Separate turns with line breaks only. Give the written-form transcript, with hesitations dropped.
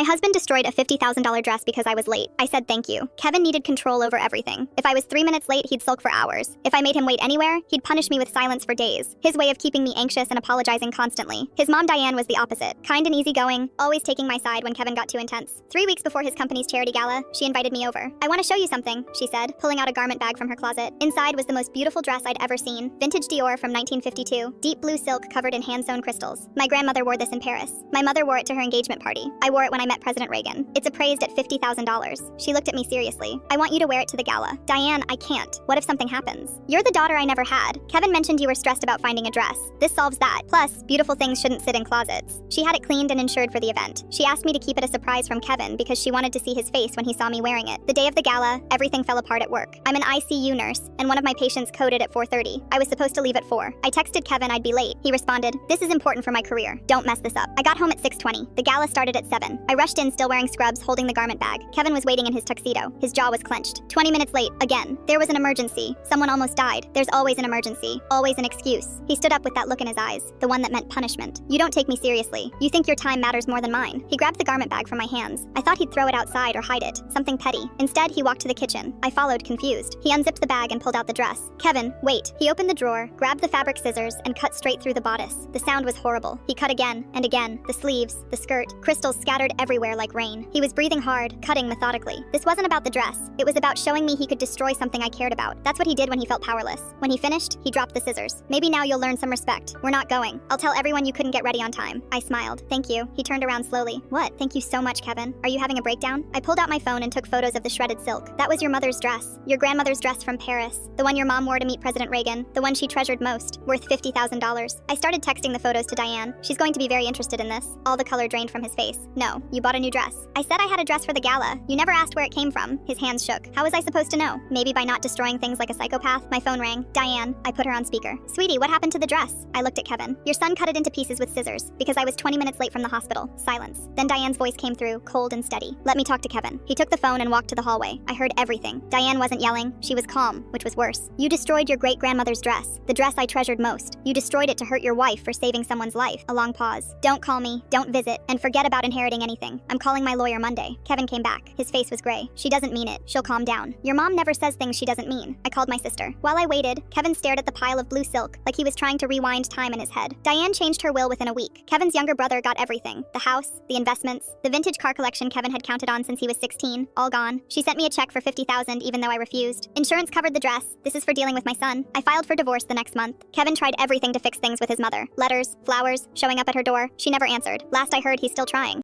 My husband destroyed a $50,000 dress because I was late. I said thank you. Kevin needed control over everything. If I was 3 minutes late, he'd sulk for hours. If I made him wait anywhere, he'd punish me with silence for days. His way of keeping me anxious and apologizing constantly. His mom, Diane, was the opposite. Kind and easygoing, always taking my side when Kevin got too intense. 3 weeks before his company's charity gala, she invited me over. I want to show you something, she said, pulling out a garment bag from her closet. Inside was the most beautiful dress I'd ever seen. Vintage Dior from 1952. Deep blue silk covered in hand-sewn crystals. My grandmother wore this in Paris. My mother wore it to her engagement party. I wore it when I met President Reagan. It's appraised at $50,000. She looked at me seriously. I want you to wear it to the gala. Diane, I can't. What if something happens? You're the daughter I never had. Kevin mentioned you were stressed about finding a dress. This solves that. Plus, beautiful things shouldn't sit in closets. She had it cleaned and insured for the event. She asked me to keep it a surprise from Kevin because she wanted to see his face when he saw me wearing it. The day of the gala, everything fell apart at work. I'm an ICU nurse, and one of my patients coded at 4:30. I was supposed to leave at 4. I texted Kevin I'd be late. He responded, "This is important for my career. Don't mess this up." I got home at 6:20. The gala started at 7. I rushed in still wearing scrubs, holding the garment bag. Kevin was waiting in his tuxedo. His jaw was clenched. 20 minutes late, again. There was an emergency. Someone almost died. There's always an emergency. Always an excuse. He stood up with that look in his eyes, the one that meant punishment. You don't take me seriously. You think your time matters more than mine. He grabbed the garment bag from my hands. I thought he'd throw it outside or hide it. Something petty. Instead, he walked to the kitchen. I followed, confused. He unzipped the bag and pulled out the dress. Kevin, wait. He opened the drawer, grabbed the fabric scissors, and cut straight through the bodice. The sound was horrible. He cut again and again. The sleeves, the skirt, crystals scattered everywhere like rain. He was breathing hard, cutting methodically. This wasn't about the dress. It was about showing me he could destroy something I cared about. That's what he did when he felt powerless. When he finished, he dropped the scissors. Maybe now you'll learn some respect. We're not going. I'll tell everyone you couldn't get ready on time. I smiled. Thank you. He turned around slowly. What? Thank you so much, Kevin. Are you having a breakdown? I pulled out my phone and took photos of the shredded silk. That was your mother's dress. Your grandmother's dress from Paris. The one your mom wore to meet President Reagan. The one she treasured most. Worth $50,000. I started texting the photos to Diane. She's going to be very interested in this. All the color drained from his face. No, you bought a new dress. I said I had a dress for the gala. You never asked where it came from. His hands shook. How was I supposed to know? Maybe by not destroying things like a psychopath? My phone rang. Diane. I put her on speaker. Sweetie, what happened to the dress? I looked at Kevin. Your son cut it into pieces with scissors because I was 20 minutes late from the hospital. Silence. Then Diane's voice came through, cold and steady. Let me talk to Kevin. He took the phone and walked to the hallway. I heard everything. Diane wasn't yelling. She was calm, which was worse. You destroyed your great-grandmother's dress. The dress I treasured most. You destroyed it to hurt your wife for saving someone's life. A long pause. Don't call me. Don't visit. And forget about inheriting anything. I'm calling my lawyer Monday. Kevin came back. His face was gray. She doesn't mean it. She'll calm down. Your mom never says things she doesn't mean. I called my sister. While I waited, Kevin stared at the pile of blue silk, like he was trying to rewind time in his head. Diane changed her will within a week. Kevin's younger brother got everything. The house, the investments, the vintage car collection Kevin had counted on since he was 16, all gone. She sent me a check for $50,000 even though I refused. Insurance covered the dress. This is for dealing with my son. I filed for divorce the next month. Kevin tried everything to fix things with his mother. Letters, flowers, showing up at her door. She never answered. Last I heard, he's still trying.